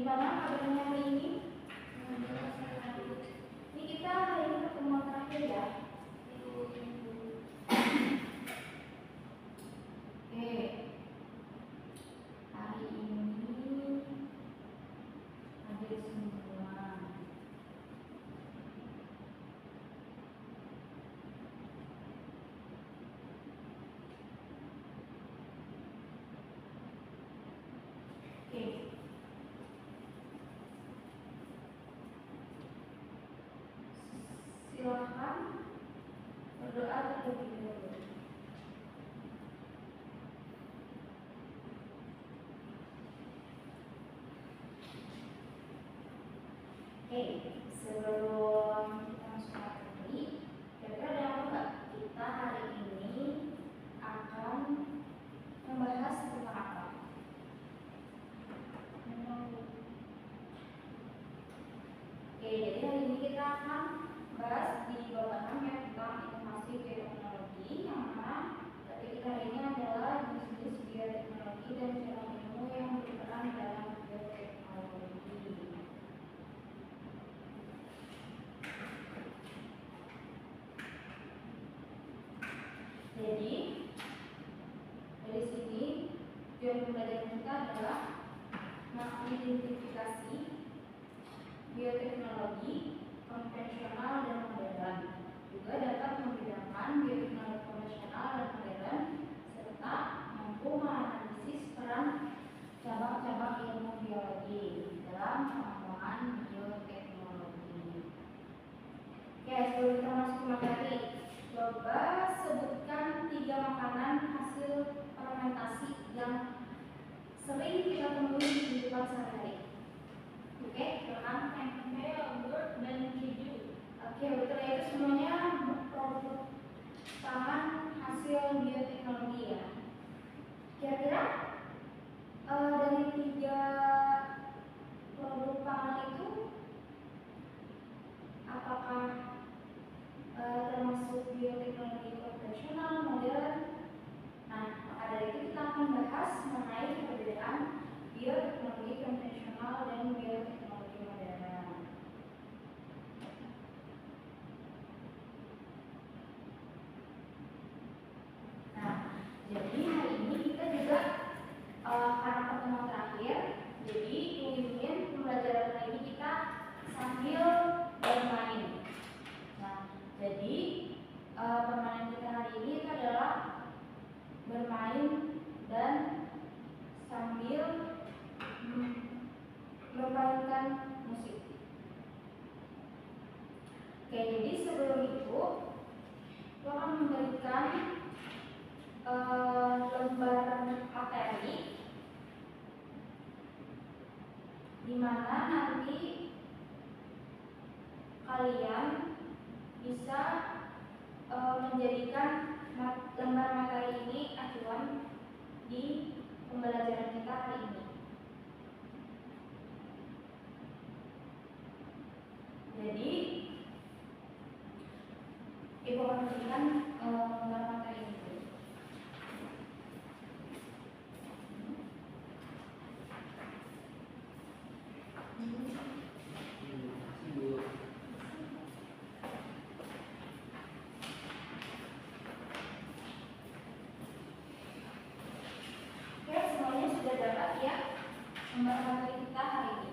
Gimana kabarnya hari ini? Ini kita hari ini pertemuan terakhir ya. Oke, hari ini hadir semua. Oke. Silakan berdoa terlebih dahulu. Oke, sebelum kita masuk materi, kira-kira ada apa nggak? Kita hari ini akan membahas tentang apa? Oke, jadi hari ini kita akan bahas di bab 6 ya, tentang informasi bioteknologi, yang mana topik kita hari ini adalah jenis-jenis bioteknologi dan cabang ilmu yang berperan dalam bioteknologi. Jadi dari sini tujuan pembelajaran kita adalah mengidentifikasi bioteknologi konvensional dan modern, juga dapat membedakan bioteknologi konvensional dan modern, serta mampu menganalisis peran cabang-cabang ilmu biologi dalam pengembangan bioteknologi. Oke, sebelum kita masuk ke materi, coba sebutkan 3 makanan hasil fermentasi yang sering kita temui di kehidupan sehari-hari. Oke, silakan. Yogurt dan keju. Oke, betul ya, itu semuanya produk pangan hasil bioteknologi ya. Kira-kira dari 3 produk pangan itu apakah termasuk bioteknologi konvensional, modern? Nah, maka dari itu kita akan bahas mengenai perbedaan bioteknologi konvensional dan bioteknologi modern. Nah, jadi hari ini kita juga karena pertemuan terakhir, jadi ingin pembelajaran hari ini kita sambil bermain. Nah, jadi permainan kita hari ini itu adalah bermain dan sambil memainkan musik. Oke, jadi sebelum itu aku akan memberikan lembar materi di mana nanti kalian bisa menjadikan lembar materi ini acuan di pembelajaran kita hari ini. Jadi Ibu akan memberikan lembar materi ini. Oke, semuanya sudah dapat ya lembar materi kita hari ini.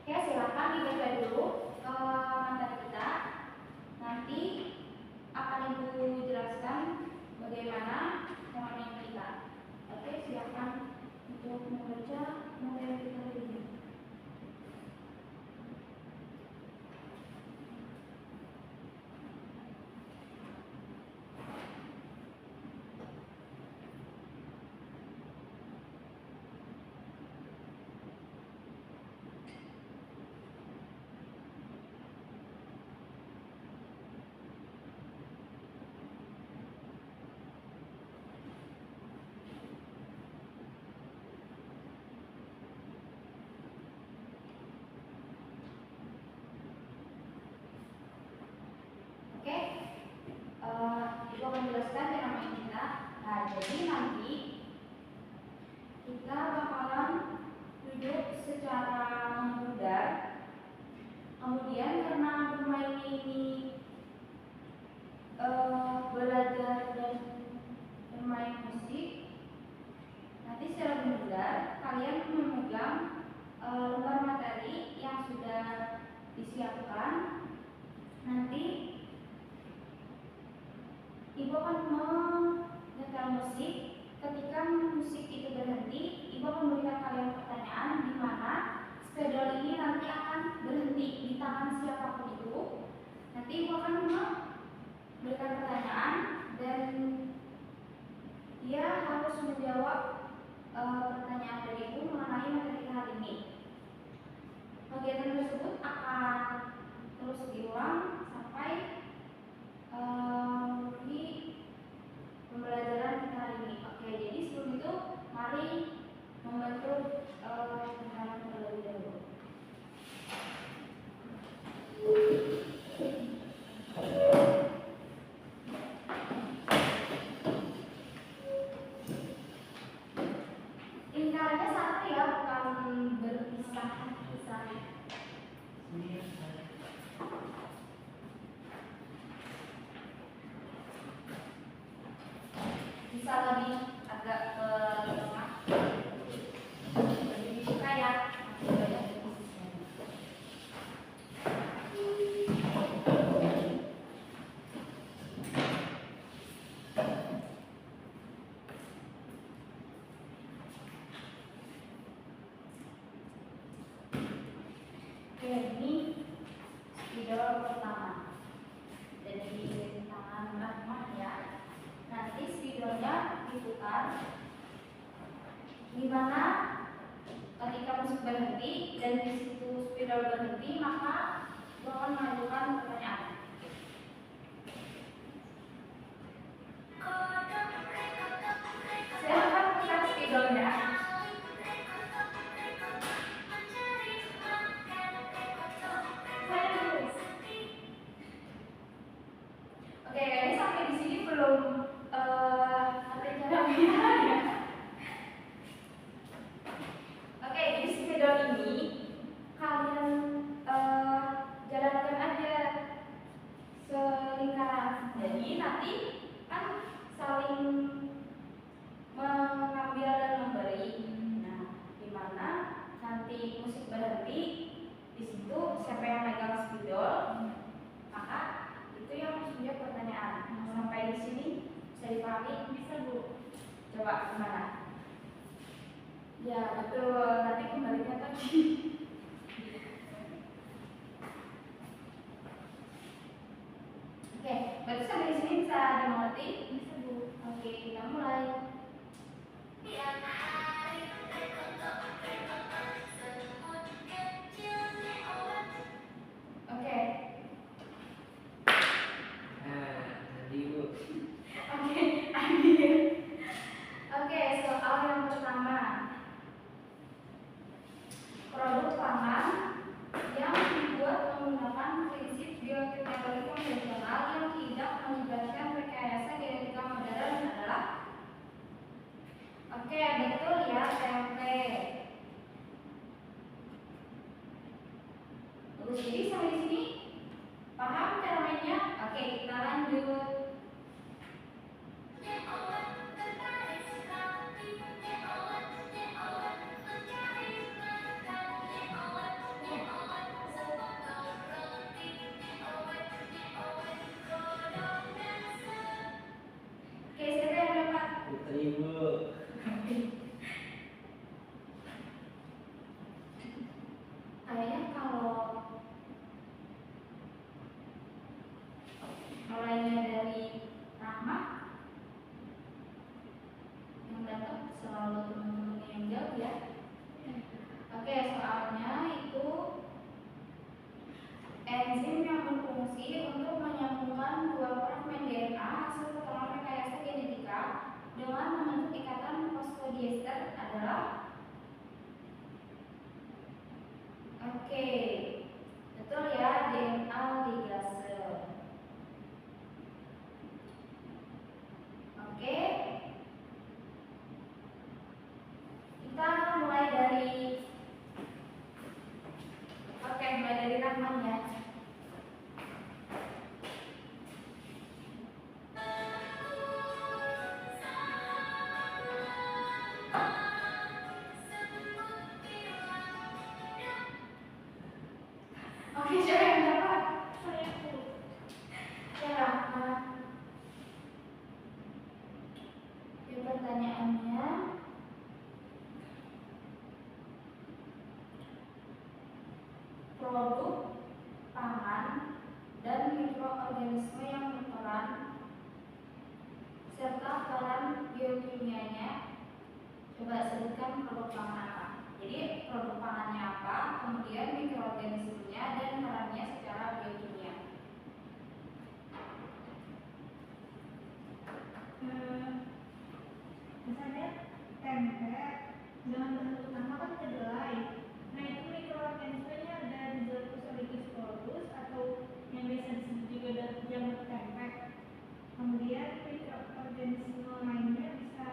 Oke, silakan dibaca dulu disiapkan, nanti ibu akan menyetel musik. Ketika musik itu berhenti, ibu akan memberikan kalian pertanyaan di mana spidol ini nanti akan berhenti di tangan siapapun itu. Nanti ibu akan memberikan pertanyaan dan dia harus menjawab pertanyaan dari ibu mengenai materi kita hari ini. Kegiatan tersebut akan terus diulang sampai di pembelajaran kita hari ini. Oke, jadi sebelum itu mari membantu kenalan terlebih dahulu. Lingkarannya satu ya, bukan berpisah-pisah. Bisa lebih agak ke tengah, lebih suka ya. Oke, ini spidol pertama. Jadi tangan Rahmah ya. Nanti spidolnya diputar, di mana ketika musik berhenti dan di situ spidol berhenti, maka akan mengajukan pertanyaan. Silakan putar spidolnya. Oke, ini sampai di sini belum ada cara bedanya. Oke, jadi spidol ini kalian jalankan aja selingkaran. Jadi nanti kan saling mengambil dan memberi. Nah, di mana nanti musik berhenti, di situ siapa yang megang spidol, maka itu yang harus menjawab pertanyaan. Sampai di sini bisa dipahami? Bisa, Bu. Coba gimana? Ya, betul. Nanti kembalikan lagi. Oke, berarti sampai di sini bisa dimengerti? Bisa, Bu. Oke, kita mulai. Oke, soal yang pertama. Produk pangan yang dibuat menggunakan prinsip bioteknologi konvensional yang tidak melibatkan rekayasa genetika modern adalah. Oke, betul ya, tempe. Bagus, jadi sampai sini paham cara mainnya? Oke, kita lanjut. Oke, siapa yang dapat? Putri, Bu. Kayaknya kalau mulainya dari Rahmat yang dapat selalu teman-teman yang jauh ya. Oke, soalnya itu enzim yang berfungsi untuk menyambungkan dua fragmen DNA hasil potongan rekayasa genetika dengan membentuk ikatan fosfodiester adalah. Oke, betul ya, DNA ligase. Oke, kita akan mulai dari. Oke, mulai dari Rahman ya. Oke, organisme yang berperan serta peran biokimianya. Coba sebutkan produk pangan apa. Jadi produk pangannya apa, kemudian mikroorganismenya dan perannya secara biokimia. Misalnya tempe dengan bahan utama kan kedelai. Nah itu mikroorganismenya ada Rhizospus oligosclerotus atau yang biasa disebut juga jamur tempe. Kemudian mikroorganisme lainnya bisa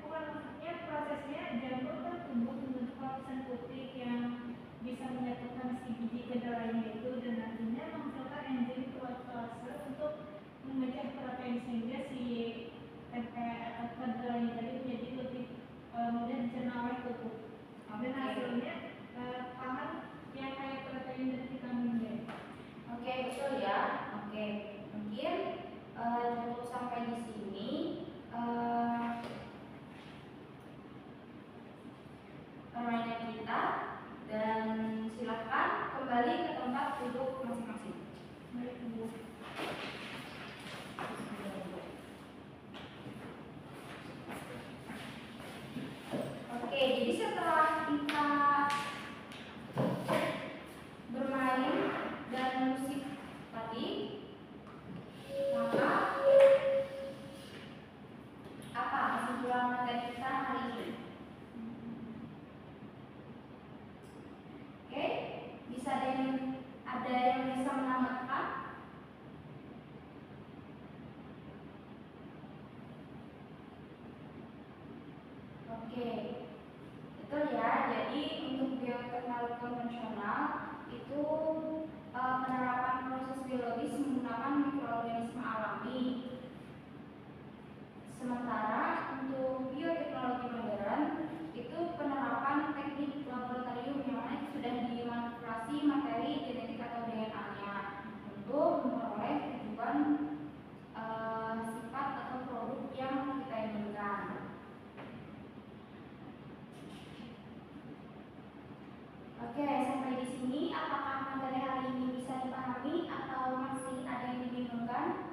bukan maksudnya prosesnya jamur kan tumbuh membentuk lapisan putih yang bisa menyatukan si biji kedelainya itu dan nantinya menghasilkan enzim protease untuk memecah protein sehingga si tempe atau kedelai tadi menjadi lebih mudah dicerna oleh tubuh. Dan hasilnya pangan yang kaya protein dan vitamin D. Oke, betul ya. Oke, mungkin cukup sampai di sini. Permainan kita, dan silakan kembali ke tempat duduk masing-masing. Oke, jadi setelah kita bermain dan musik tadi, maka apa kesimpulan materi kita hari ini? Oke, bisa ada yang bisa menambahkan? Oke, betul ya. Jadi untuk bioteknologi konvensional itu penerapan proses biologis menggunakan mikroorganisme alami. Sementara untuk bioteknologi modern itu penerapan teknik laboratorium yang mana sudah dimanipulasi materi genetik atau DNA-nya untuk memperoleh tujuan sifat atau produk yang kita inginkan. Oke, sampai di sini apakah materi hari ini bisa dipahami atau masih ada yang dibingungkan?